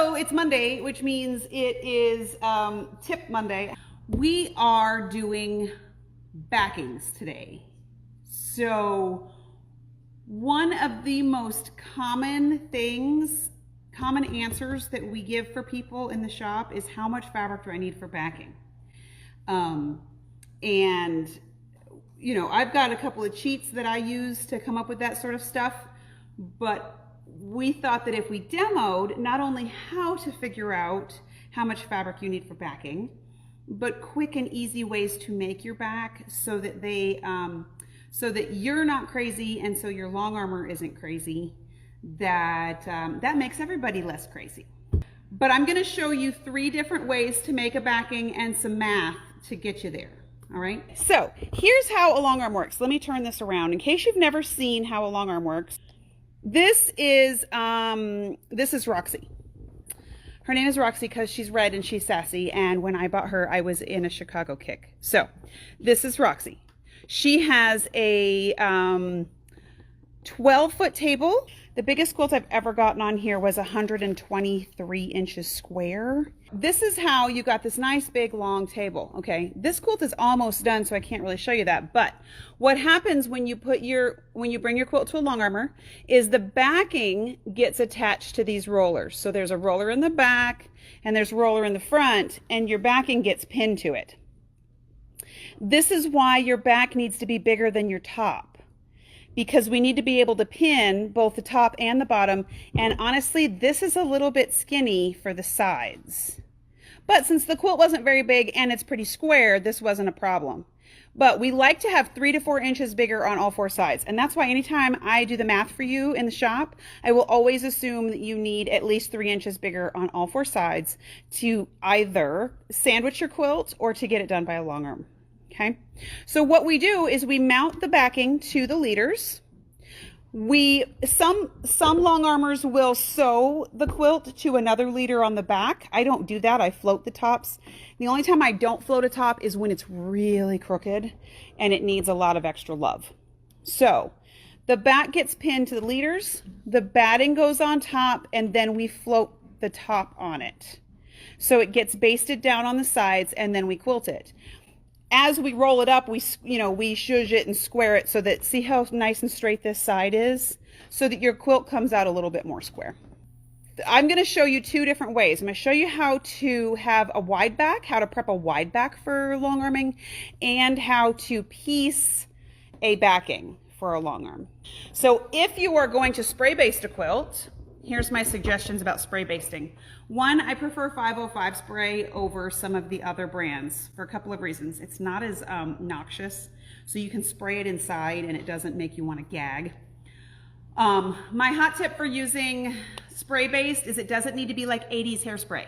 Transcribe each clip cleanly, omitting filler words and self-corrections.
Hello, it's Monday, which means it is Tip Monday. We are doing backings today. So one of the most common answers that we give for people in the shop is how much fabric do I need for backing? And you know, I've got a couple of cheats that I use to come up with that sort of stuff, but we thought that if we demoed not only how to figure out how much fabric you need for backing, but quick and easy ways to make your back so that so that you're not crazy and so your Longarmer isn't crazy, that makes everybody less crazy. But I'm going to show you 3 different ways to make a backing and some math to get you there. All right. So here's how a Longarm works. Let me turn this around in case you've never seen how a Longarm works. This is Roxy. Her name is Roxy because she's red and she's sassy. And when I bought her, I was in a Chicago kick. So this is Roxy. She has a 12-foot table. The biggest quilt I've ever gotten on here was 123 inches square. This is how you got this nice big long table. Okay, this quilt is almost done, so I can't really show you that. But what happens when you bring your quilt to a Longarmer is the backing gets attached to these rollers. So there's a roller in the back and there's a roller in the front, and your backing gets pinned to it. This is why your back needs to be bigger than your top, because we need to be able to pin both the top and the bottom. And honestly, this is a little bit skinny for the sides. But since the quilt wasn't very big and it's pretty square, this wasn't a problem. But we like to have 3 to 4 inches bigger on all 4 sides. And that's why anytime I do the math for you in the shop, I will always assume that you need at least 3 inches bigger on all 4 sides to either sandwich your quilt or to get it done by a Longarm. Okay, so what we do is we mount the backing to the leaders. Some Longarmers will sew the quilt to another leader on the back. I don't do that. I float the tops. The only time I don't float a top is when it's really crooked and it needs a lot of extra love. So the back gets pinned to the leaders, the batting goes on top, and then we float the top on it. So it gets basted down on the sides, and then we quilt it. As we roll it up, we shush it and square it so that, see how nice and straight this side is? So that your quilt comes out a little bit more square. I'm going to show you 2 different ways. I'm going to show you how to have a wide back, how to prep a wide back for longarming, and how to piece a backing for a longarm. So if you are going to spray baste a quilt, here's my suggestions about spray basting. 1, I prefer 505 spray over some of the other brands for a couple of reasons. It's not as noxious, so you can spray it inside and it doesn't make you want to gag. My hot tip for using spray based is it doesn't need to be like 80s hairspray.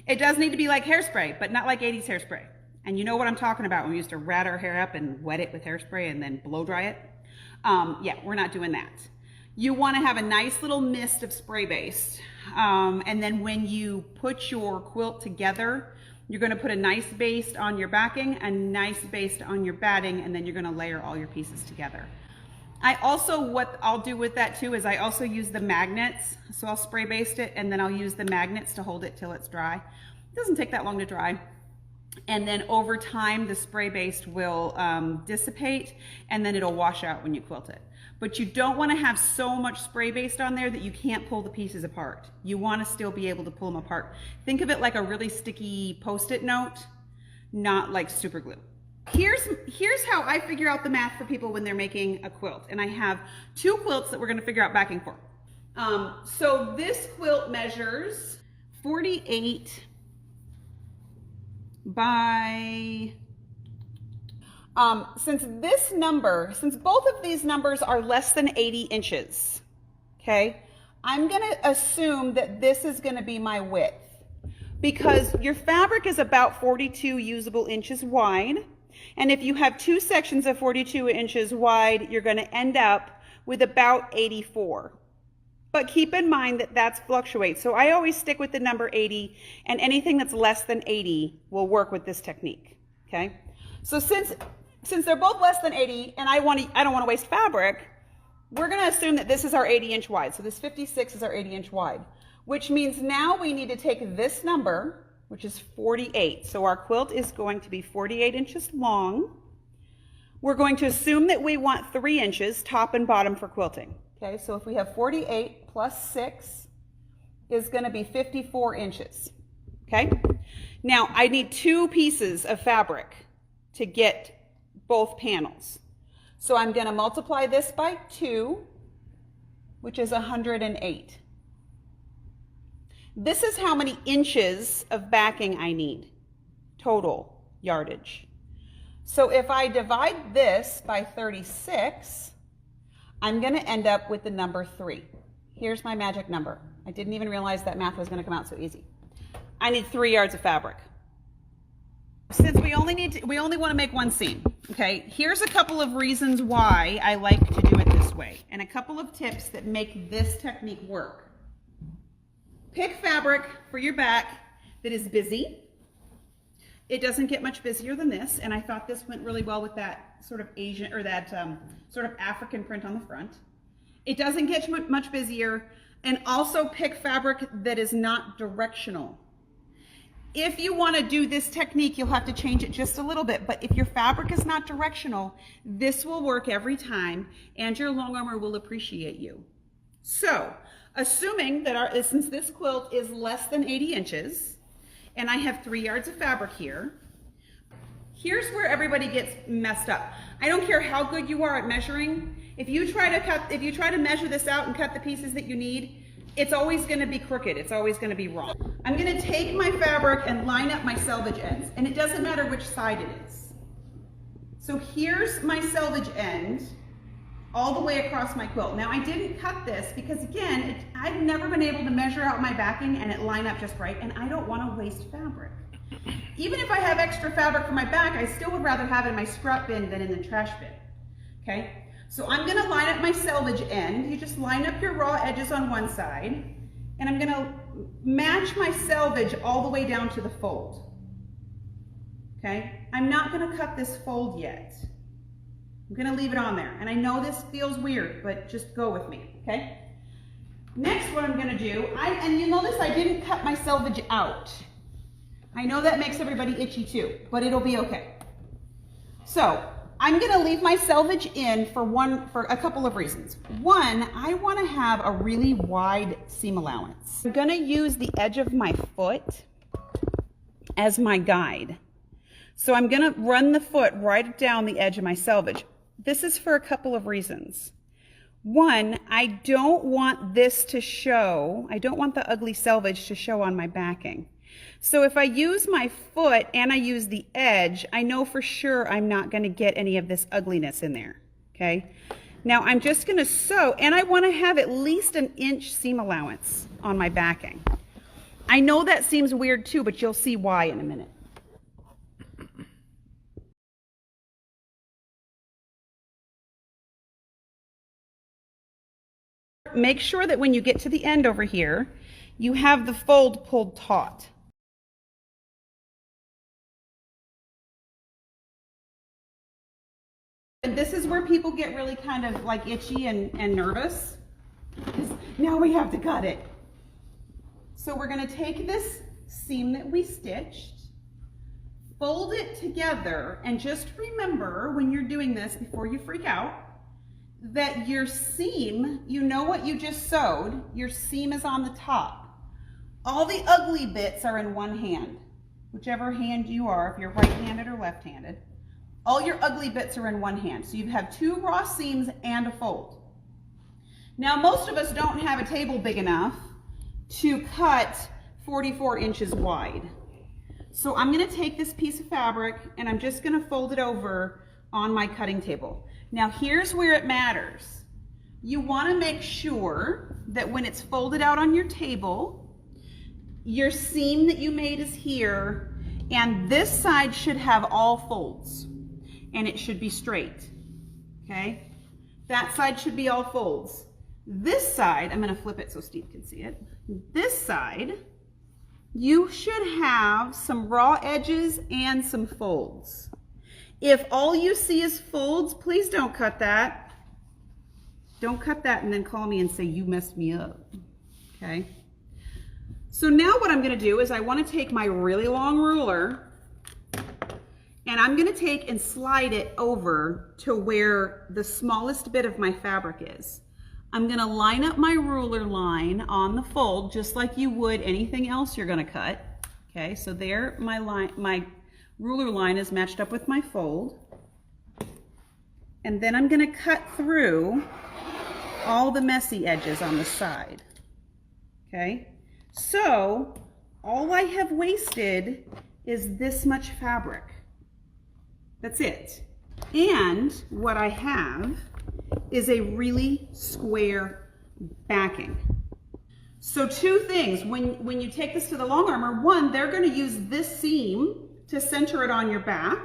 It does need to be like hairspray, but not like 80s hairspray. And you know what I'm talking about when we used to rat our hair up and wet it with hairspray and then blow dry it. Yeah, we're not doing that. You want to have a nice little mist of spray based. And then when you put your quilt together, you're going to put a nice baste on your backing, a nice baste on your batting, and then you're going to layer all your pieces together. What I'll do with that too is I also use the magnets. So I'll spray baste it and then I'll use the magnets to hold it till it's dry. It doesn't take that long to dry. And then over time, the spray baste will dissipate and then it'll wash out when you quilt it. But you don't want to have so much spray baste on there that you can't pull the pieces apart. You want to still be able to pull them apart. Think of it like a really sticky Post-it note, not like super glue. Here's how I figure out the math for people when they're making a quilt. And I have 2 quilts that we're going to figure out backing for. So this quilt measures 48 by... since both of these numbers are less than 80 inches, okay, I'm going to assume that this is going to be my width, because your fabric is about 42 usable inches wide. And if you have 2 sections of 42 inches wide, you're going to end up with about 84. But keep in mind that that's fluctuates. So I always stick with the number 80, and anything that's less than 80 will work with this technique, okay? So since they're both less than 80 and I don't want to waste fabric, we're going to assume that this is our 80-inch wide. So this 56 is our 80-inch wide. which means now we need to take this number, which is 48. So our quilt is going to be 48 inches long. We're going to assume that we want 3 inches top and bottom for quilting. Okay, so if we have 48 plus 6 is going to be 54 inches. Okay, now I need 2 pieces of fabric to get both panels. So I'm going to multiply this by 2, which is 108. This is how many inches of backing I need, total yardage. So if I divide this by 36, I'm going to end up with the number 3. Here's my magic number. I didn't even realize that math was going to come out so easy. I need 3 yards of fabric. Since we only want to make 1 seam, okay, here's a couple of reasons why I like to do it this way, and a couple of tips that make this technique work. Pick fabric for your back that is busy. It doesn't get much busier than this, and I thought this went really well with that sort of Asian, or that sort of African print on the front. It doesn't get much busier, and also pick fabric that is not directional. If you want to do this technique, you'll have to change it just a little bit, but if your fabric is not directional, this will work every time, and your Longarmer will appreciate you. So, assuming that since this quilt is less than 80 inches, and I have 3 yards of fabric here, here's where everybody gets messed up. I don't care how good you are at measuring. If you try to measure this out and cut the pieces that you need, it's always going to be crooked. It's always going to be wrong. I'm going to take my fabric and line up my selvage ends, and it doesn't matter which side it is. So here's my selvage end all the way across my quilt. Now I didn't cut this because, again, I've never been able to measure out my backing and it line up just right, and I don't want to waste fabric. Even if I have extra fabric for my back, I still would rather have it in my scrap bin than in the trash bin. Okay? So I'm going to line up my selvage end. You just line up your raw edges on one side, and I'm going to match my selvage all the way down to the fold. Okay? I'm not going to cut this fold yet. I'm going to leave it on there. And I know this feels weird, but just go with me, okay? Next, what I'm going to do, and you notice I didn't cut my selvage out. I know that makes everybody itchy too, but it'll be okay. So, I'm going to leave my selvage in for a couple of reasons. One, I want to have a really wide seam allowance. I'm going to use the edge of my foot as my guide. So I'm going to run the foot right down the edge of my selvage. This is for a couple of reasons. One, I don't want this to show, I don't want the ugly selvage to show on my backing. So if I use my foot and I use the edge, I know for sure I'm not going to get any of this ugliness in there, okay? Now I'm just going to sew, and I want to have at least an inch seam allowance on my backing. I know that seems weird too, but you'll see why in a minute. Make sure that when you get to the end over here, you have the fold pulled taut. And this is where people get really kind of like itchy and nervous, because now we have to cut it. So we're going to take this seam that we stitched, fold it together, and just remember when you're doing this, before you freak out, that your seam, you know what you just sewed, your seam is on the top. All the ugly bits are in one hand, whichever hand you are, if you're right-handed or left-handed. All your ugly bits are in one hand. So you have 2 raw seams and a fold. Now most of us don't have a table big enough to cut 44 inches wide. So I'm going to take this piece of fabric and I'm just going to fold it over on my cutting table. Now here's where it matters. You want to make sure that when it's folded out on your table, your seam that you made is here, and this side should have all folds, and it should be straight, okay? That side should be all folds. This side, I'm going to flip it so Steve can see it. This side, you should have some raw edges and some folds. If all you see is folds, please don't cut that. Don't cut that and then call me and say you messed me up, okay? So now what I'm going to do is I want to take my really long ruler and I'm going to take and slide it over to where the smallest bit of my fabric is. I'm going to line up my ruler line on the fold just like you would anything else you're going to cut. Okay, so there my ruler line is matched up with my fold. And then I'm going to cut through all the messy edges on the side. Okay, so all I have wasted is this much fabric. That's it. And what I have is a really square backing. So two things, when you take this to the Longarmer, one, they're going to use this seam to center it on your back.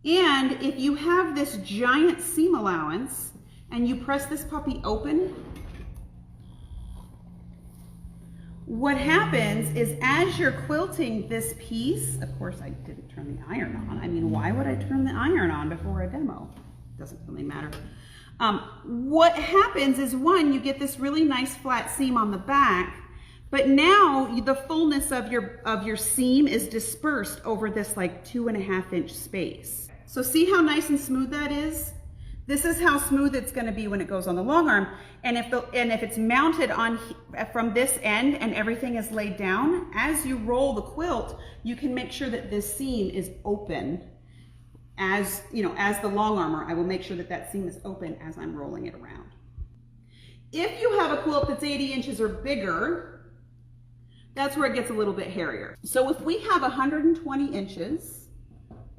And if you have this giant seam allowance and you press this puppy open, what happens is as you're quilting this piece, of course I didn't turn the iron on. I mean, why would I turn the iron on before a demo? Doesn't really matter. What happens is, one, you get this really nice flat seam on the back, but now the fullness of your seam is dispersed over this like 2.5 inch space. So see how nice and smooth that is? This is how smooth it's going to be when it goes on the long arm. And if it's mounted on from this end and everything is laid down, as you roll the quilt, you can make sure that this seam is open. As you know, as the Longarmer, I will make sure that that seam is open as I'm rolling it around. If you have a quilt that's 80 inches or bigger, that's where it gets a little bit hairier. So if we have 120 inches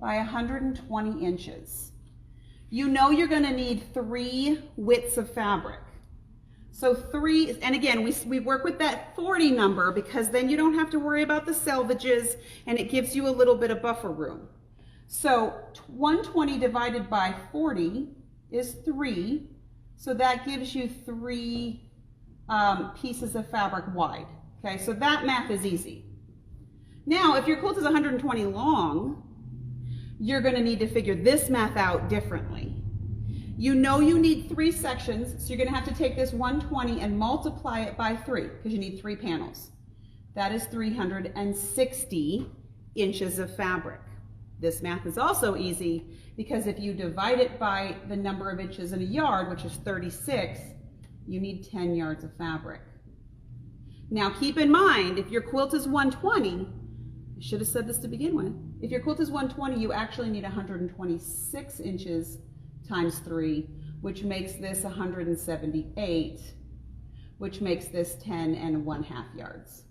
by 120 inches, you know you're going to need 3 widths of fabric. So 3, and again, we work with that 40 number because then you don't have to worry about the selvages and it gives you a little bit of buffer room. So 120 divided by 40 is 3. So that gives you 3 pieces of fabric wide. Okay, so that math is easy. Now, if your quilt is 120 long, you're going to need to figure this math out differently. You know you need 3 sections, so you're going to have to take this 120 and multiply it by 3 because you need 3 panels. That is 360 inches of fabric. This math is also easy because if you divide it by the number of inches in a yard, which is 36, you need 10 yards of fabric. Now keep in mind, if your quilt is 120, I should have said this to begin with. If your quilt is 120, you actually need 126 inches times 3, which makes this 178, which makes this 10 1/2 yards.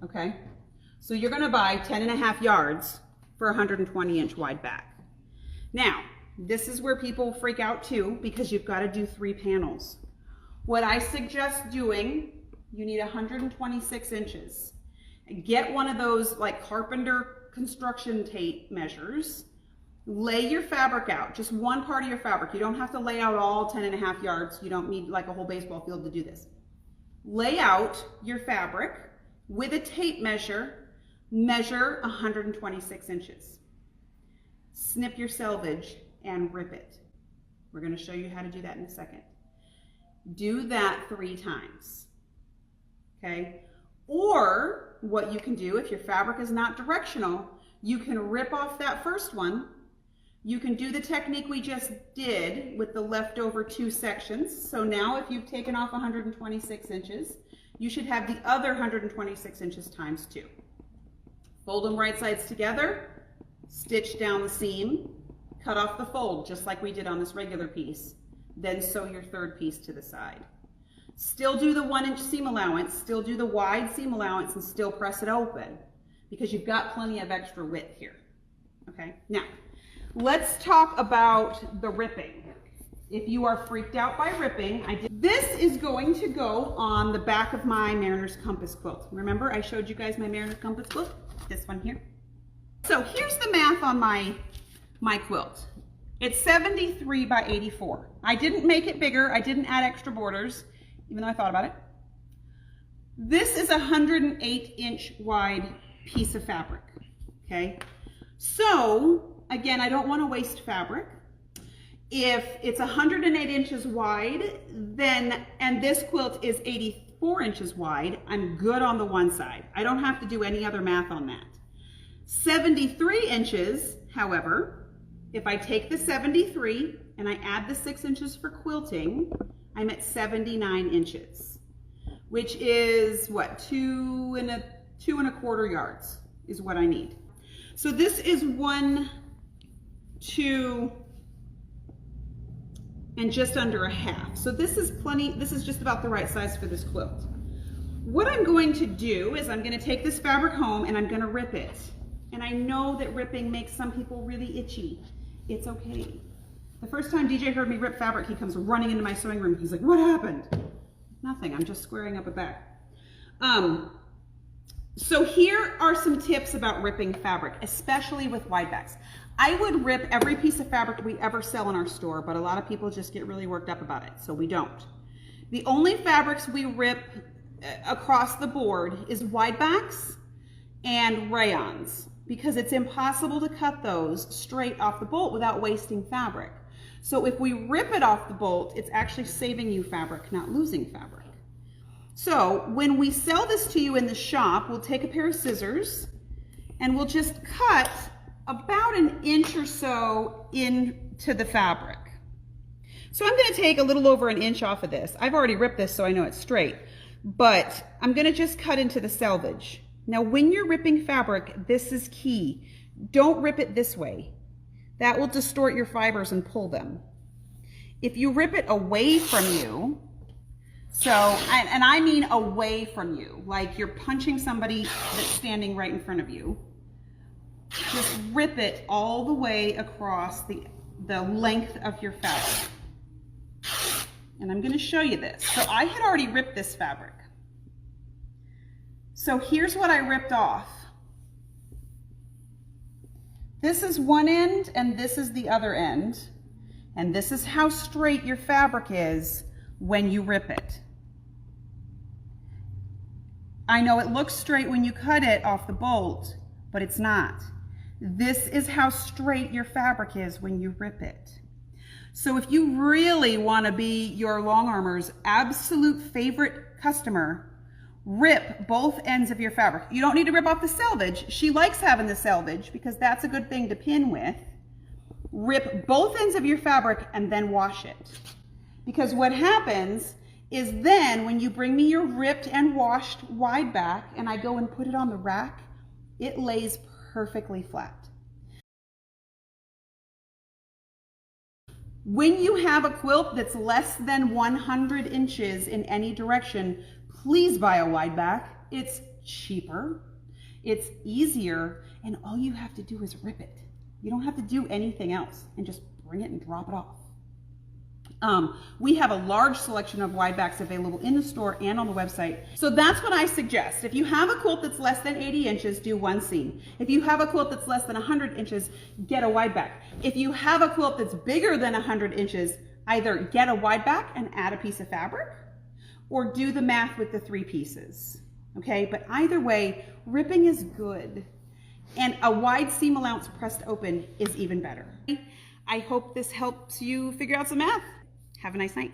Okay? So you're going to buy 10 1/2 yards for a 120 inch wide back. Now, this is where people freak out too because you've got to do 3 panels. What I suggest doing, you need 126 inches. Get one of those like carpenter construction tape measures. Lay your fabric out, just one part of your fabric. You don't have to lay out all 10 1/2 yards. You don't need like a whole baseball field to do this. Lay out your fabric with a tape measure. Measure 126 inches. Snip your selvage and rip it. We're going to show you how to do that in a second. Do that 3 times. Okay? Or what you can do, if your fabric is not directional, you can rip off that first one. You can do the technique we just did with the leftover 2 sections. So now if you've taken off 126 inches, you should have the other 126 inches times 2. Fold them right sides together, stitch down the seam, cut off the fold just like we did on this regular piece, then sew your 3rd piece to the side. Still do the 1 inch seam allowance, still do the wide seam allowance and still press it open because you've got plenty of extra width here. Okay, now let's talk about the ripping. If you are freaked out by ripping, this is going to go on the back of my Mariner's Compass quilt. Remember I showed you guys my Mariner's Compass quilt? This one here. So here's the math on my quilt. It's 73 by 84. I didn't make it bigger. I didn't add extra borders, even though I thought about it. This is a 108 inch wide piece of fabric, okay? So again, I don't want to waste fabric. If it's 108 inches wide, then, and this quilt is 84 inches wide, I'm good on the one side. I don't have to do any other math on that. 73 inches, however, if I take the 73 and I add the 6 inches for quilting, I'm at 79 inches, which is what, 2¼ yards is what I need. So this is 1, 2, and just under a half. So this is plenty, this is just about the right size for this quilt. What I'm going to do is I'm going to take this fabric home and I'm going to rip it. And I know that ripping makes some people really itchy. It's okay. The first time DJ heard me rip fabric, he comes running into my sewing room. He's like, what happened? Nothing, I'm just squaring up a back. So here are some tips about ripping fabric, especially with Widebacks. I would rip every piece of fabric we ever sell in our store, but a lot of people just get really worked up about it, so we don't. The only fabrics we rip across the board is Widebacks and rayons, because it's impossible to cut those straight off the bolt without wasting fabric. So if we rip it off the bolt, it's actually saving you fabric, not losing fabric. So when we sell this to you in the shop, we'll take a pair of scissors and we'll just cut about 1 inch or so into the fabric. So I'm going to take a little over 1 inch off of this. I've already ripped this so I know it's straight, but I'm going to just cut into the selvage. Now when you're ripping fabric, this is key. Don't rip it this way. That will distort your fibers and pull them. If you rip it away from you, and I mean away from you, like you're punching somebody that's standing right in front of you, just rip it all the way across the length of your fabric. And I'm going to show you this. So I had already ripped this fabric. So here's what I ripped off. This is one end and this is the other end. And this is how straight your fabric is when you rip it. I know it looks straight when you cut it off the bolt, but it's not. This is how straight your fabric is when you rip it. So if you really want to be your Longarmer's absolute favorite customer, rip both ends of your fabric. You don't need to rip off the selvage. She likes having the selvage because that's a good thing to pin with. Rip both ends of your fabric and then wash it. Because what happens is then when you bring me your ripped and washed Wideback and I go and put it on the rack, it lays perfectly flat. When you have a quilt that's less than 100 inches in any direction, please buy a Wideback. It's cheaper, it's easier, and all you have to do is rip it. You don't have to do anything else, and just bring it and drop it off. We have a large selection of Widebacks available in the store and on the website. So that's what I suggest. If you have a quilt that's less than 80 inches, do one seam. If you have a quilt that's less than 100 inches, get a Wideback. If you have a quilt that's bigger than 100 inches, either get a Wideback and add a piece of fabric, or do the math with the 3 pieces. Okay, but either way, ripping is good. And a wide seam allowance pressed open is even better. I hope this helps you figure out some math. Have a nice night.